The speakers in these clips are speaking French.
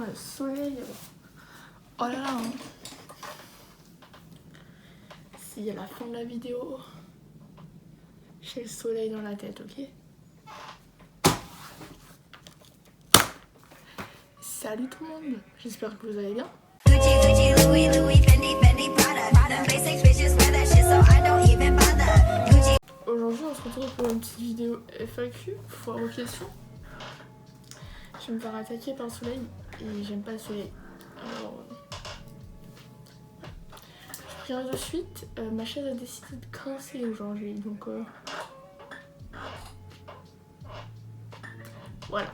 Oh, le soleil. Oh là là. Si à la fin de la vidéo, j'ai le soleil dans la tête, ok? Salut tout le monde, j'espère que vous allez bien. Aujourd'hui on se retrouve pour une petite vidéo FAQ, foire aux questions. Je vais me faire attaquer par le soleil et j'aime pas le soleil. Alors, je préviens de suite, ma chaise a décidé de grincer aujourd'hui, donc voilà.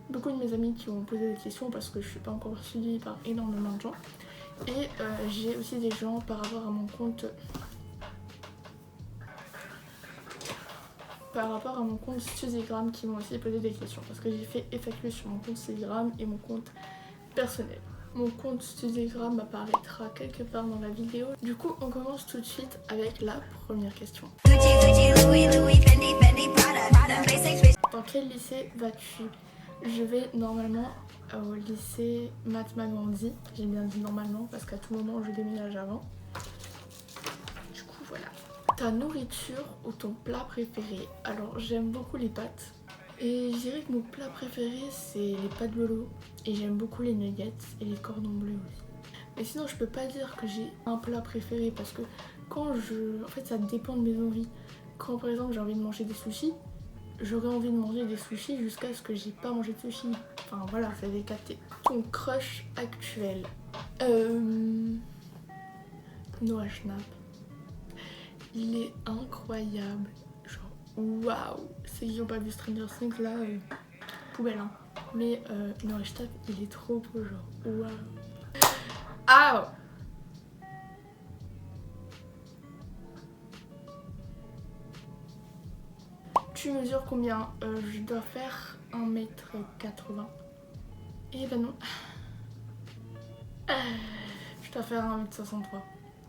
Beaucoup de mes amis qui ont posé des questions parce que je suis pas encore suivie par énormément de gens. Et j'ai aussi des gens par rapport à mon compte Studigram qui m'ont aussi posé des questions parce que j'ai fait FAQ sur mon compte Studigram et mon compte personnel. Mon compte Studigram apparaîtra quelque part dans la vidéo. Du coup, on commence tout de suite avec la première question. Dans quel lycée vas-tu? Je vais normalement au lycée Mahatma Gandhi. J'ai bien dit normalement parce qu'à tout moment je déménage avant. Du coup voilà. Ta nourriture ou ton plat préféré? Alors j'aime beaucoup les pâtes. Et je dirais que mon plat préféré c'est les pâtes bolo. Et j'aime beaucoup les nuggets et les cordons bleus aussi. Mais sinon je peux pas dire que j'ai un plat préféré parce que quand je... En fait ça dépend de mes envies. Quand par exemple j'ai envie de manger des sushis, j'aurais envie de manger des sushis jusqu'à ce que j'ai pas mangé de sushis. Enfin voilà, vous avez capté. Ton crush actuel? Noah Schnapp. Il est incroyable. Genre, waouh. Ceux qui n'ont pas vu Stranger Things là, poubelle hein. Mais Noah Schnapp, il est trop beau, genre, waouh. Ah! Tu mesures combien? Je dois faire 1m80. Et ben non. Je dois faire 1m63.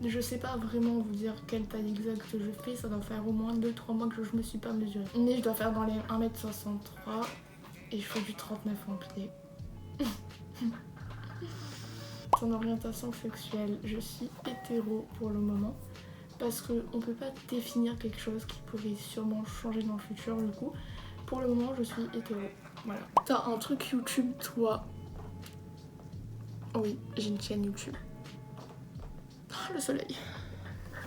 Je sais pas vraiment vous dire quelle taille exacte je fais, ça doit faire au moins 2-3 mois que je me suis pas mesurée. Mais je dois faire dans les 1m63 et je fais du 39 en pied. Ton orientation sexuelle, je suis hétéro pour le moment. Parce qu'on peut pas définir quelque chose qui pourrait sûrement changer dans le futur du coup. Pour le moment je suis hétéro, voilà. T'as un truc YouTube toi? Oui, j'ai une chaîne YouTube. Oh, le soleil.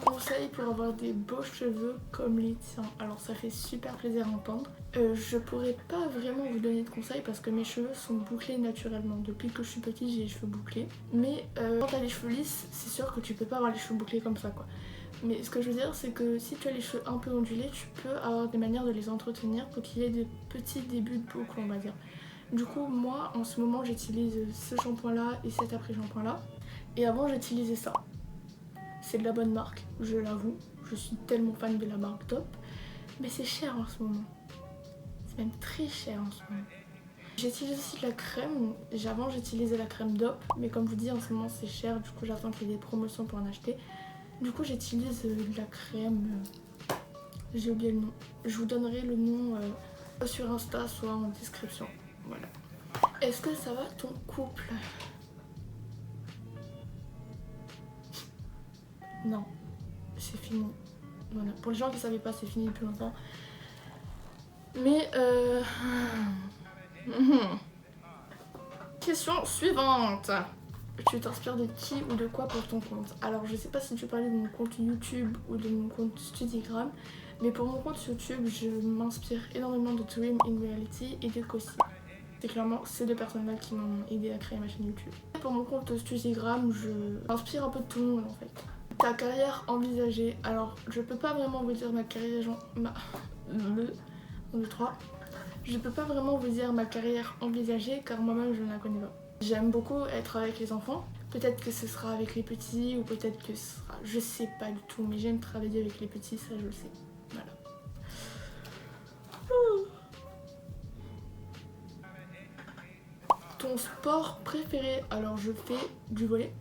Conseil pour avoir des beaux cheveux comme les tiens. Alors ça fait super plaisir à entendre. Je pourrais pas vraiment vous donner de conseils parce que mes cheveux sont bouclés naturellement. Depuis que je suis petite j'ai les cheveux bouclés. Mais quand t'as les cheveux lisses, c'est sûr que tu peux pas avoir les cheveux bouclés comme ça quoi. Mais ce que je veux dire c'est que si tu as les cheveux un peu ondulés, tu peux avoir des manières de les entretenir pour qu'il y ait des petits débuts de boucle on va dire. Du coup moi en ce moment j'utilise ce shampoing là et cet après shampoing là. Et avant j'utilisais ça. C'est de la bonne marque, je l'avoue. Je suis tellement fan de la marque Top. Mais c'est cher en ce moment. C'est même très cher en ce moment. J'utilise aussi de la crème. Avant j'utilisais la crème Dop. Mais comme je vous dis en ce moment c'est cher. Du coup j'attends qu'il y ait des promotions pour en acheter. Du coup j'utilise de la crème. J'ai oublié le nom. Je vous donnerai le nom soit sur Insta soit en description. Voilà. Est-ce que ça va ton couple? Non. C'est fini. Voilà. Pour les gens qui ne savaient pas, c'est fini depuis longtemps. Mais Question suivante. Tu t'inspires de qui ou de quoi pour ton compte? Alors je sais pas si tu parlais de mon compte YouTube ou de mon compte Studigram, mais pour mon compte YouTube, je m'inspire énormément de Dream in Reality et de Kossi. C'est clairement ces deux personnes-là qui m'ont aidé à créer ma chaîne YouTube. Et pour mon compte Studigram, je m'inspire un peu de tout le monde en fait. Ta carrière envisagée? Alors je peux pas vraiment vous dire ma carrière... Je peux pas vraiment vous dire ma carrière envisagée car moi-même je ne la connais pas. J'aime beaucoup être avec les enfants. Peut-être que ce sera avec les petits ou peut-être que ce sera... Je sais pas du tout mais j'aime travailler avec les petits, ça je le sais. Voilà. Ton sport préféré? Alors je fais du volley.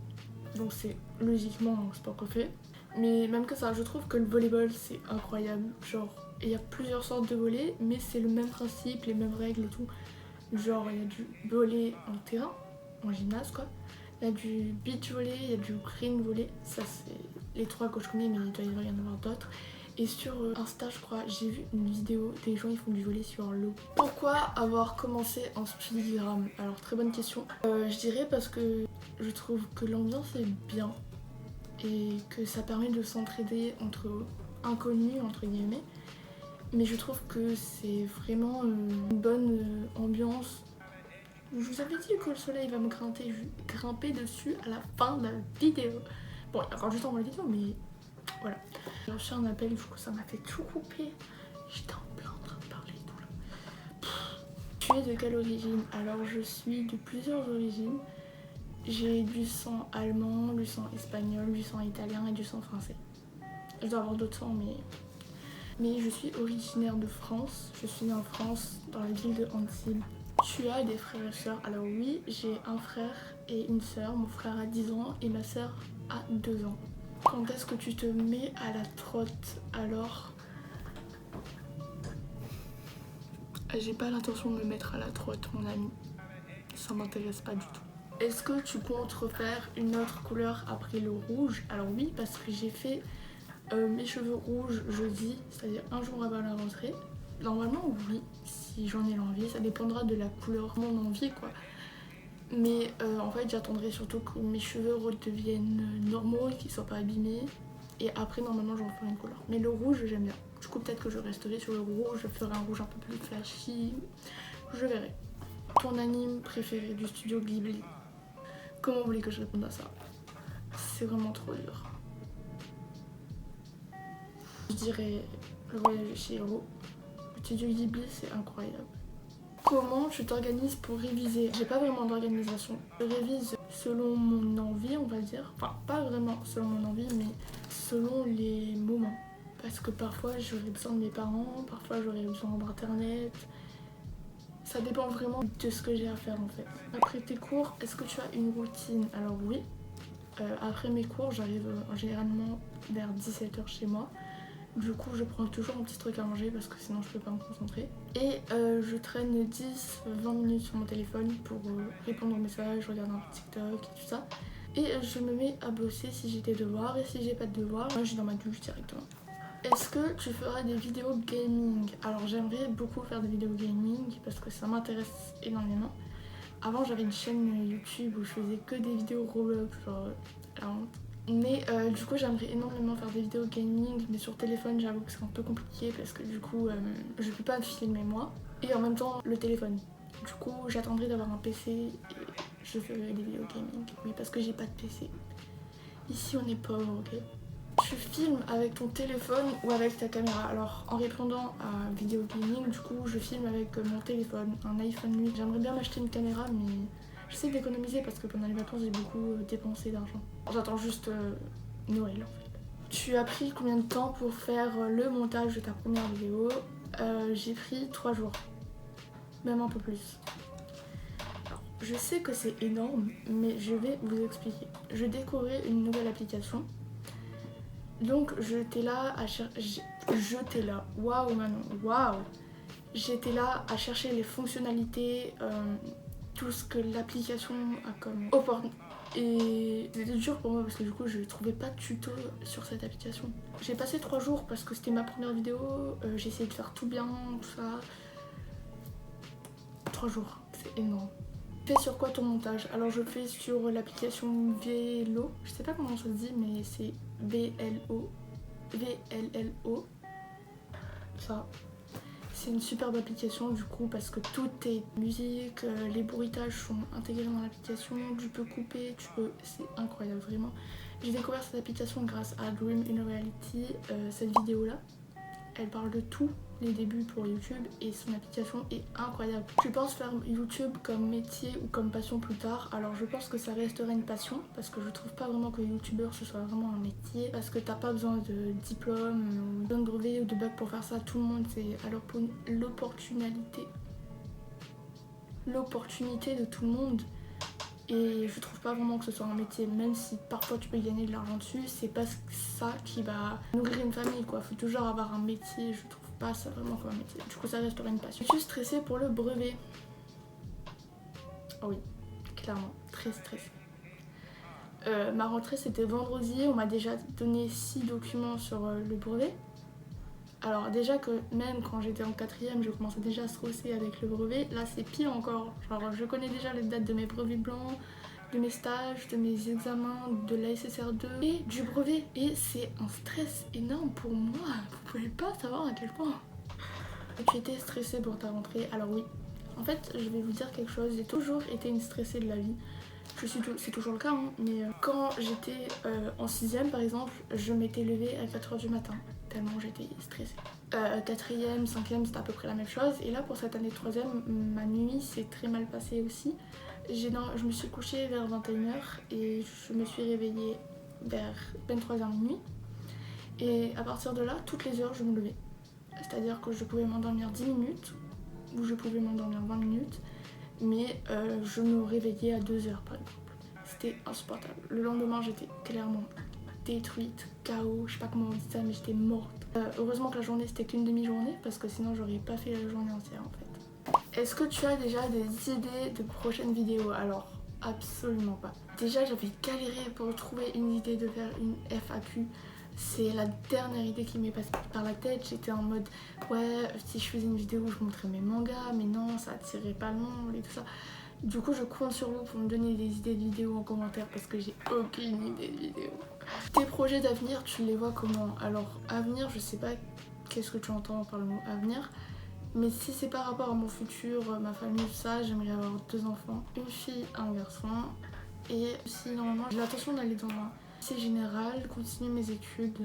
Donc c'est logiquement un sport préféré. Mais même que ça, je trouve que le volleyball c'est incroyable. Genre, il y a plusieurs sortes de volley, mais c'est le même principe, les mêmes règles et tout. Genre, il y a du volley en terrain, en gymnase quoi. Il y a du beach volley, il y a du green volley, ça c'est les 3 que je connais mais il doit y en avoir d'autres. Et sur Insta je crois, j'ai vu une vidéo des gens ils font du volley sur l'eau. Pourquoi avoir commencé en speedgram? Alors très bonne question. Je dirais parce que je trouve que l'ambiance est bien et que ça permet de s'entraider entre inconnus entre guillemets. Mais je trouve que c'est vraiment une bonne ambiance. Je vous avais dit que le soleil va me grimper dessus à la fin de la vidéo. Bon, il y a encore du temps dans la vidéo, mais voilà. J'ai reçu un appel, du coup ça m'a fait tout couper. J'étais en plein train de parler et tout là. Tu es de quelle origine? Alors je suis de plusieurs origines. J'ai du sang allemand, du sang espagnol, du sang italien et du sang français. Je dois avoir d'autres sangs, mais je suis originaire de France. Je suis née en France, dans la ville de Antibes. Tu as des frères et sœurs? Alors oui, j'ai un frère et une sœur. Mon frère a 10 ans et ma sœur a 2 ans. Quand est-ce que tu te mets à la trotte? Alors, j'ai pas l'intention de me mettre à la trotte, mon ami. Ça m'intéresse pas du tout. Est-ce que tu comptes refaire une autre couleur après le rouge? Alors oui, parce que j'ai fait mes cheveux rouges jeudi, c'est-à-dire un jour avant la rentrée. Normalement oui, si j'en ai l'envie, ça dépendra de la couleur, mon envie quoi. Mais en fait j'attendrai surtout que mes cheveux redeviennent normaux et qu'ils soient pas abîmés. Et après normalement j'en ferai une couleur. Mais le rouge j'aime bien. Du coup peut-être que je resterai sur le rouge, je ferai un rouge un peu plus flashy. Je verrai. Ton anime préféré du studio Ghibli? Comment vous voulez que je réponde à ça? C'est vraiment trop dur. Je dirais Le Voyage de Chihiro. Le studio Ghibli c'est incroyable. Comment tu t'organises pour réviser? J'ai pas vraiment d'organisation. Je révise selon mon envie on va dire. Enfin pas vraiment selon mon envie mais selon les moments. Parce que parfois j'aurai besoin de mes parents, parfois j'aurai besoin d'internet. Ça dépend vraiment de ce que j'ai à faire en fait. Après tes cours, est-ce que tu as une routine? Alors oui. Après mes cours, j'arrive généralement vers 17h chez moi. Du coup, je prends toujours un petit truc à manger parce que sinon je peux pas me concentrer. Et je traîne 10-20 minutes sur mon téléphone pour répondre aux messages, regarder un petit TikTok et tout ça. Et je me mets à bosser si j'ai des devoirs et si j'ai pas de devoirs, moi je suis dans ma douche directement. Est-ce que tu feras des vidéos gaming? Alors j'aimerais beaucoup faire des vidéos gaming parce que ça m'intéresse énormément. Avant j'avais une chaîne YouTube où je faisais que des vidéos Roblox, genre la honte. Mais du coup j'aimerais énormément faire des vidéos gaming, mais sur téléphone j'avoue que c'est un peu compliqué parce que du coup je peux pas filmer moi et en même temps le téléphone. Du coup j'attendrai d'avoir un PC et je ferai des vidéos gaming. Oui parce que j'ai pas de PC. Ici on est pauvre, ok? Tu filmes avec ton téléphone ou avec ta caméra? Alors en répondant à vidéo gaming, du coup je filme avec mon téléphone, un iPhone 8. J'aimerais bien m'acheter une caméra mais j'essaie d'économiser parce que pendant les vacances j'ai beaucoup dépensé d'argent. J'attends juste Noël en fait. Tu as pris combien de temps pour faire le montage de ta première vidéo? J'ai pris 3 jours, même un peu plus. Alors, je sais que c'est énorme mais je vais vous expliquer. Je découvrais une nouvelle application. Donc j'étais là à chercher. Waouh Manon, waouh! J'étais là à chercher les fonctionnalités, tout ce que l'application a comme et c'était dur pour moi parce que du coup je trouvais pas de tuto sur cette application. J'ai passé 3 jours parce que c'était ma première vidéo, j'ai essayé de faire tout bien, tout ça. 3 jours, c'est énorme. Tu fais sur quoi ton montage? Alors je fais sur l'application Velo, je sais pas comment ça se dit mais c'est VLO, ça. C'est une superbe application du coup parce que tout est musique, les bruitages sont intégrés dans l'application, tu peux couper, c'est incroyable vraiment. J'ai découvert cette application grâce à Dream in Reality, cette vidéo là. Elle parle de tous les débuts pour YouTube et son application est incroyable. Je pense faire YouTube comme métier ou comme passion plus tard. Alors je pense que ça restera une passion parce que je trouve pas vraiment que youtubeur ce soit vraiment un métier parce que t'as pas besoin de diplôme ou d'un brevet ou de bac pour faire ça. Tout le monde c'est alors pour l'opportunité de tout le monde. Et je trouve pas vraiment que ce soit un métier, même si parfois tu peux gagner de l'argent dessus, c'est pas ça qui va nourrir une famille quoi. Faut toujours avoir un métier, je trouve pas ça vraiment comme un métier. Du coup ça restera une passion. Je suis stressée pour le brevet. Oh oui, clairement, très stressée. Ma rentrée c'était vendredi, on m'a déjà donné 6 documents sur le brevet. Alors déjà que même quand j'étais en 4ème, je commençais déjà à stresser avec le brevet. Là c'est pire encore, genre je connais déjà les dates de mes brevets blancs, de mes stages, de mes examens, de la SSR2 et du brevet. Et c'est un stress énorme pour moi, vous pouvez pas savoir à quel point. Tu étais stressée pour ta rentrée? Alors oui, en fait je vais vous dire quelque chose, j'ai toujours été une stressée de la vie. C'est toujours le cas, hein, mais quand j'étais en 6ème par exemple, je m'étais levée à 4h du matin, tellement j'étais stressée. 4ème, 5ème, c'était à peu près la même chose, et là pour cette année de 3ème, ma nuit s'est très mal passée aussi. Je me suis couchée vers 21h et je me suis réveillée vers 23h minuit. Et à partir de là, toutes les heures je me levais. C'est-à-dire que je pouvais m'endormir 10 minutes, ou je pouvais m'endormir 20 minutes. Mais je me réveillais à 2h par exemple. C'était insupportable. Le lendemain j'étais clairement détruite, KO, je sais pas comment on dit ça, mais j'étais morte. Heureusement que la journée c'était qu'une demi-journée parce que sinon j'aurais pas fait la journée entière en fait. Est-ce que tu as déjà des idées de prochaines vidéos? Alors absolument pas. Déjà j'avais galéré pour trouver une idée de faire une FAQ. C'est la dernière idée qui m'est passée par la tête. J'étais en mode ouais, si je faisais une vidéo où je montrais mes mangas, mais non, ça attirait pas le monde et tout ça. Du coup je compte sur vous pour me donner des idées de vidéos en commentaire parce que j'ai aucune idée de vidéo. Tes projets d'avenir, tu les vois comment? Alors avenir, je sais pas qu'est-ce que tu entends par le mot avenir, mais si c'est par rapport à mon futur, ma famille, tout ça, j'aimerais avoir 2 enfants, une fille, un garçon. Et si normalement j'ai l'intention d'aller dans un lycée général, continuer mes études,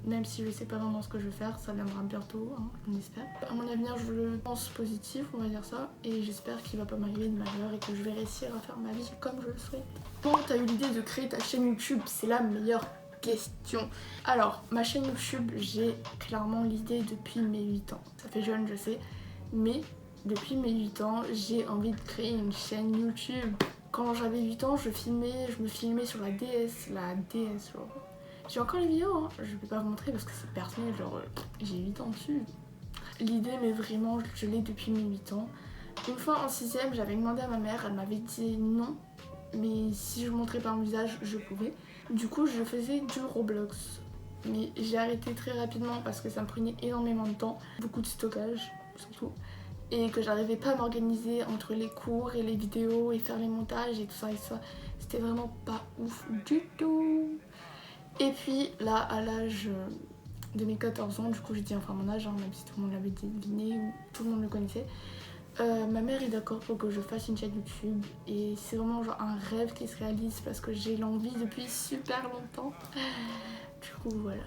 même si je sais pas vraiment ce que je vais faire, ça viendra bientôt, hein, on espère. À mon avenir, je le pense positif, on va dire ça, et j'espère qu'il va pas m'arriver de malheur et que je vais réussir à faire ma vie comme je le souhaite. Quand t'as eu l'idée de créer ta chaîne YouTube, c'est la meilleure question. Alors, ma chaîne YouTube, j'ai clairement l'idée depuis mes 8 ans. Ça fait jeune, je sais, mais depuis mes 8 ans, j'ai envie de créer une chaîne YouTube. Quand j'avais 8 ans, je me filmais sur la DS, genre. J'ai encore les vidéos, hein. Je vais pas vous montrer parce que c'est personnel, genre j'ai 8 ans dessus. L'idée, mais vraiment, je l'ai depuis mes 8 ans. Une fois en 6ème, j'avais demandé à ma mère, elle m'avait dit non, mais si je montrais pas mon visage, je pouvais. Du coup, je faisais du Roblox. Mais j'ai arrêté très rapidement parce que ça me prenait énormément de temps, beaucoup de stockage surtout. Et que j'arrivais pas à m'organiser entre les cours et les vidéos et faire les montages et tout ça et ça. C'était vraiment pas ouf du tout. Et puis là, à l'âge de mes 14 ans, du coup j'ai dit enfin mon âge, hein, même si tout le monde l'avait deviné ou tout le monde le connaissait, ma mère est d'accord pour que je fasse une chaîne YouTube. Et c'est vraiment genre un rêve qui se réalise parce que j'ai l'envie depuis super longtemps. Du coup voilà.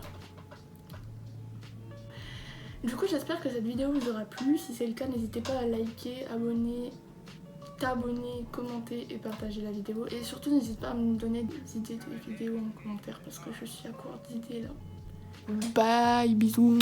Du coup j'espère que cette vidéo vous aura plu, si c'est le cas n'hésitez pas à liker, t'abonner, commenter et partager la vidéo. Et surtout n'hésite pas à me donner des idées de vidéos en commentaire parce que je suis à court d'idées là. Bye, bisous.